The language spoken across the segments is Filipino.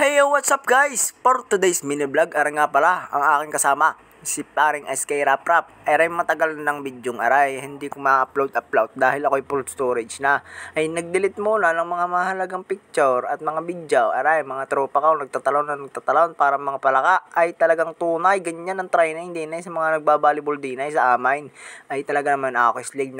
Hey, what's up guys? For today's mini vlog, ara nga pala ang aking kasama, si paring SK Rap Rap. Aray matagal ng bidyong aray, hindi ko ma-upload dahil ako'y full storage na. Ay nag-delete muna ng mga mahalagang picture at mga video. Aray, mga tropa ko nagtatalon para mga palaka. Ay talagang tunay, ganyan ang training din ay sa mga nagbabalibol din ay sa amin. Ay talaga naman ako kislig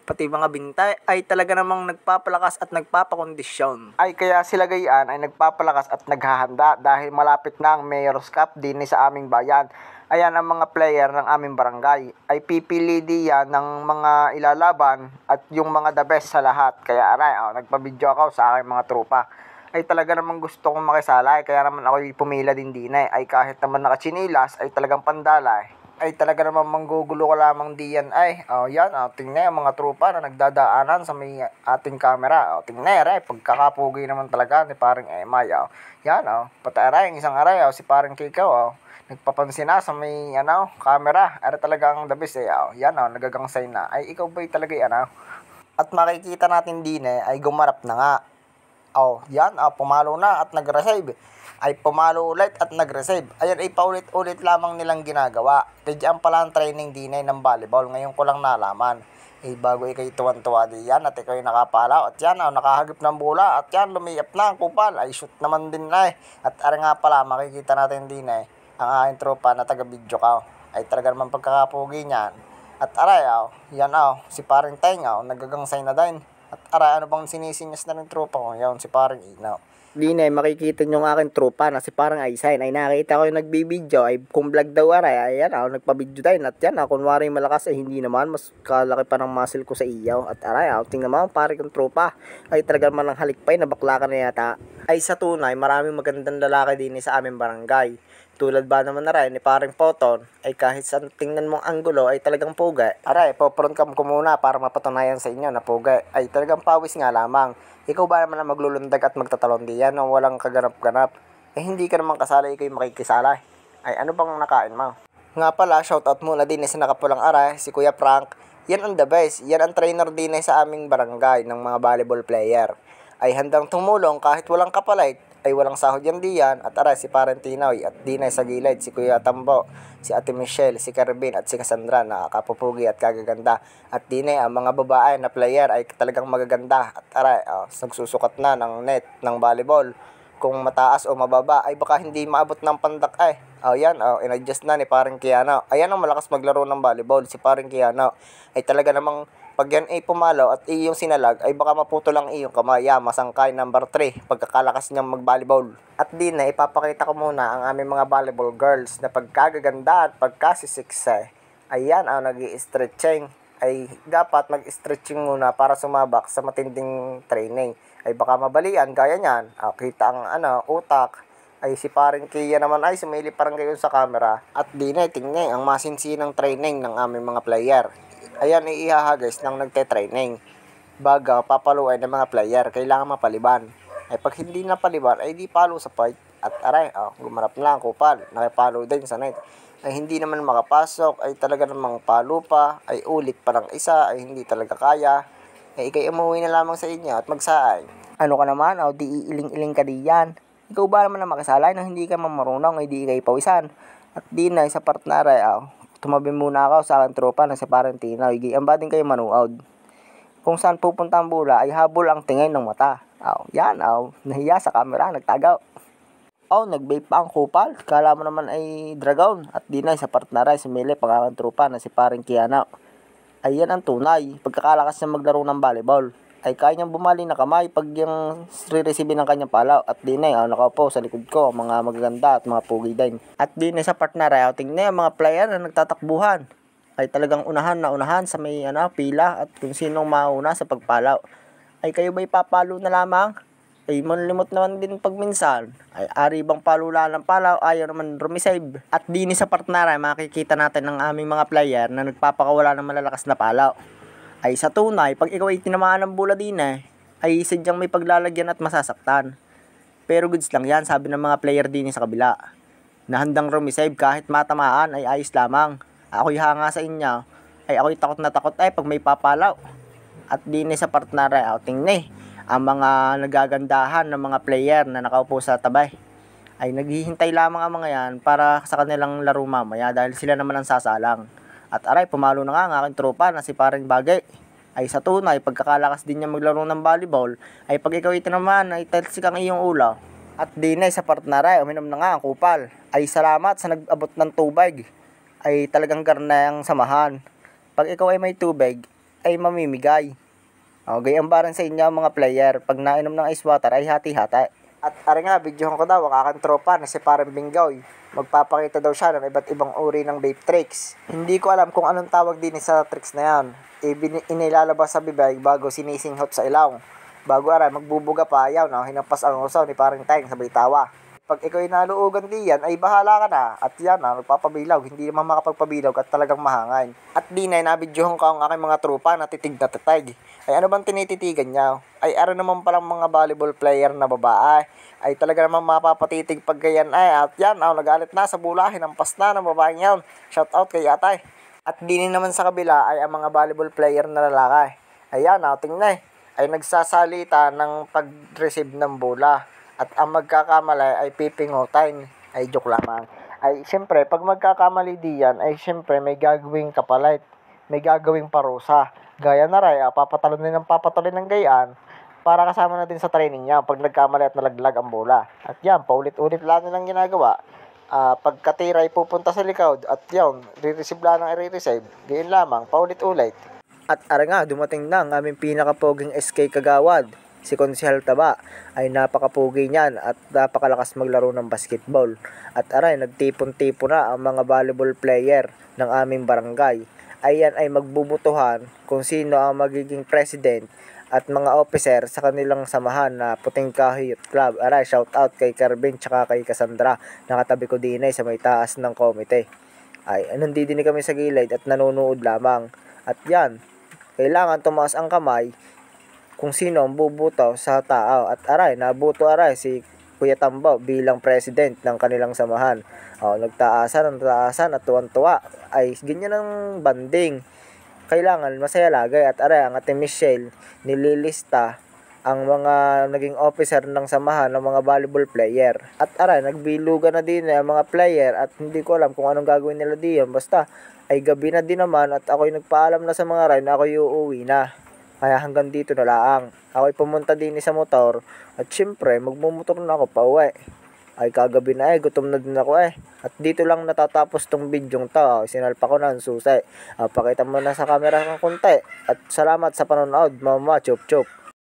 pati mga bintay ay talaga namang nagpapalakas at nagpapakondisyon. Ay kaya sila gayaan ay nagpapalakas at naghahanda dahil malapit na ang Mayor's Cup din sa aming bayan. Ayan ang mga player ng aming barangay. Ay pipili diyan ng mga ilalaban at yung mga the best sa lahat. Kaya aray, nagpa-video ako sa aking mga tropa. Ay talaga namang gusto kong makisala. Kaya naman ako pumila din ay kahit naman nakachinilas ay talagang pandalay. Ay talaga namang manggugulo ko lamang diyan ay. Tingnan ang mga tropa na nagdadaanan sa may ating camera. Tingnan pagkakapugi naman talaga ni paring Emay. Pati aray, isang aray, si paring Kikaw. Nagpapansin na sa may camera. Ara talagang the best nagagangsay na. Ay ikaw ba'y talaga At makikita natin din ay gumarap na nga. Pumalo na at nag-receive. Ay pumalo ulit at nag-receive. Ayan ay paulit-ulit lamang nilang ginagawa. Kaya pala ang training din ng volleyball. Ngayon ko lang nalaman. Bago ikay tuwan-tuwa diyan at ikay nakapalaw at nakahagip ng bola at lumiyap na ang kupal. Ay shoot naman din At ara nga pala makikita natin din ang aking tropa na taga-video ka. Ay talaga naman pagkakapugi niyan. At aray, si paring Teng, nagagangsay na din. At aray, ano bang sinisinyas na ng tropa ko? Si paring Inaw. Dinay, makikita nyo ang aking tropa na si parang Aisain. Ay nakita ko yung nagbibideo. Ay kung vlog daw aray, nagpa-video tayo. At kunwari malakas ay hindi naman. Mas kalaki pa ng muscle ko sa iyaw. At aray, tingnan mo, parang kong tropa. Ay talaga naman ang halikpay na bakla ka na yata. Ay sa tunay, maraming magandang lalaki din sa aming barangay. Tulad ba naman na rin ni paring Poton, ay kahit sa tingnan mong anggulo ay talagang pugay. Aray, po-front cam ko muna para mapatunayan sa inyo na pugay. Ay talagang pawis nga lamang. Ikaw ba naman na maglulundag at magtatalon diyan nang walang kaganap-ganap? Hindi ka naman kasali, ikaw'y makikisala. Ay ano bang nakain mo? Nga pala, shoutout muna din sa nakapulang aray, si Kuya Frank. Yan ang the best. Yan ang trainer din sa aming barangay ng mga volleyball player. Ay handang tumulong kahit walang kapalit. Ay walang sahod yan diyan. At aray, si Parang Tinoy at dinay sa gilid, si Kuya Tambo, si Ate Michelle, si Carabin at si Cassandra na kapupugi at kagaganda. At dinay ang mga babae na player ay talagang magaganda. At aray, nagsusukat na ng net ng volleyball. Kung mataas o mababa ay baka hindi maabot ng pandak in-adjust na ni Parang Kiano. Ayan ang malakas maglaro ng volleyball, si Parang Kiano. Ay talaga namang pag yan ay pumalaw at iyong sinalag ay baka maputo lang iyong kamay. Masangkay number 3 pagkakalakas niyang mag-volleyball. At din na ipapakita ko muna ang aming mga volleyball girls na pagkagaganda at pagkasisikse. Ayan nag-i-stretching. Ay dapat mag-stretching muna para sumabak sa matinding training. Ay baka mabalian gaya niyan. Kita ang utak. Ay si paring Kia naman ay sumili parang kayo sa camera. At din ay tingnan ang masinsinang training ng aming mga player. Ayan ihahagis ng nagte-training. Baga papaluin ng mga player, kailangan mapaliban. Ay pag hindi napaliban, ay di palo sa fight. At aray, gumarap na ang kupal. Nakipalo din sa net. Ay hindi naman makapasok, ay talaga namang palo pa. Ay ulit pa ng isa, ay hindi talaga kaya. Ay ikay umuwi na lamang sa inyo at magsaay. Ano ka naman, di iiling-iling ka diyan. Ikaw ba naman na makasalay nang hindi ka mamarunong, ay di ikay pawisan. At di na sa partner tumabi muna ako sa aking tropa na si Parang Tinoy. Gayaan ba din kayo manuod? Kung saan pupunta ang bola ay habol ang tingin ng mata. Nahiya sa camera, nagtagaw. Nag-vape pa ang kupal. Kala mo naman ay dragon. At di na sa partner ay sumili pang aking tropa na si Parang Kiano. Ay yan ang tunay. Pagkakalakas niya maglaro ng volleyball. Ay kaya niyang bumali na kamay pag yung re-receive ng kanyang palaw. At di na nakaupo sa likod ko mga magaganda at mga pugi din. At di na sa partner ay tingnan ang mga player na nagtatakbuhan. Ay talagang unahan sa may pila at kung sinong mauna sa pagpalaw. Ay kayo ba'y papalo na lamang? Ay manlimot naman din pag minsan. Ay ari bang palula ng palaw, ayaw naman rumisave. At di ni sa partner ay makikita natin ang aming mga player na nagpapakawala ng malalakas na palaw. Ay sa tunay, pag ikaw ay tinamaan ng bola din ay sadyang may paglalagyan at masasaktan. Pero goods lang yan, sabi ng mga player din sa kabila. Na handang rumisave kahit matamaan ay ayos lamang. Ako'y hanga sa inyo, ay ako'y takot na takot pag may papalaw. At din sa partner ay outing ang mga nagagandahan ng mga player na nakaupo sa tabay ay naghihintay lamang ang mga yan para sa kanilang laro mamaya dahil sila naman ang sasalang. At aray, pumalo na nga ang aking tropa na si Paring Bagay. Ay sa tunay, pagkakalakas din niya maglaro ng volleyball, ay pag ikaw ito naman ay talsik ang iyong ulaw. At dinay sa partnera, uminom na nga ang kupal. Ay salamat sa nag-abot ng tubig. Ay talagang garna ang samahan. Pag ikaw ay may tubig, ay mamimigay. O, gayambaran sa inyo mga player, pag nainom ng ice water ay hati-hati. At ari nga, videohan ko daw ang aking tropa na si Paring Binggoy. Magpapakita daw siya ng iba't ibang uri ng vape tricks. Hindi ko alam kung anong tawag din sa tricks na yan. Inilalabas sa bibig bago sinisinghot sa ilaw. Bago aray, magbubuga pa ayaw na hinampas ang usaw ni Paring Teng sa tawa. Pag ikaw ay naluugan diyan, ay bahala ka na. At yan na, magpapabilaw. Hindi naman makapagpabilaw at talagang mahangay. At di na, nabidyohan ko ang aking mga tropa na titig na titig. Ay ano bang tinititigan niya? Ay ano naman palang mga volleyball player na babae. Ay talaga naman mapapatitig pag ganyan ay. At yan, nagalit na sa bulahin ng pasna ng babaeng yan. Shout out kay atay. At din naman sa kabila ay ang mga volleyball player na lalaki. Ayan, tingnan ay nagsasalita ng pag-receive ng bola. At ang magkakamali ay pipingutin. Ay joke lamang. Ay syempre, pag magkakamali diyan, ay syempre may gagawing kapalit. May gagawing parusa. Gaya na rin, papatalo ng gayaan para kasama na din sa training niya pag nagkamali at nalaglag ang bola. At yan, paulit-ulit lang nilang ginagawa. Pagkatira ay pupunta sa likod at yun, re-receive lang ang i-receive. Diyan lamang, paulit-ulit. At ara nga, dumating na ang aming pinakapoging SK Kagawad. Si Konsehal Taba ay napakapugi niyan at napakalakas maglaro ng basketball. At aray, nagtipon-tipon na ang mga volleyball player ng aming barangay. Ayan ay magbubutuhan kung sino ang magiging president at mga officer sa kanilang samahan na Puting Kahoy Youth Club. Aray, shout out kay Carvin tsaka kay Cassandra. Nakatabi ko din ay sa may taas ng komite. Ay, nandidinig kami sa gilid at nanonood lamang. At yan, kailangan tumaas ang kamay kung sino ang bubuto sa tao. At aray, nabuto aray si Kuya Tambaw bilang president ng kanilang samahan. Nagtaasan at tuwan-tuwa. Ay, ganyan ang banding. Kailangan masaya lagay. At aray, ang Ate Michelle nililista ang mga naging officer ng samahan ng mga volleyball player. At aray, nagbilugan na din ang mga player at hindi ko alam kung anong gagawin nila diyan. Basta ay gabi na din naman at ako'y nagpaalam na sa mga ray na ako'y uuwi na. Kaya hanggang dito na laang. Ako'y pumunta din sa motor at syempre magmumotor na ako pa uwi. Ay kagabi na gutom na din ako At dito lang natatapos tong bidyong to. Sinalpa ko na ang susi. Pakita mo na sa camera ng konti. At salamat sa panonood, mama, chup chup.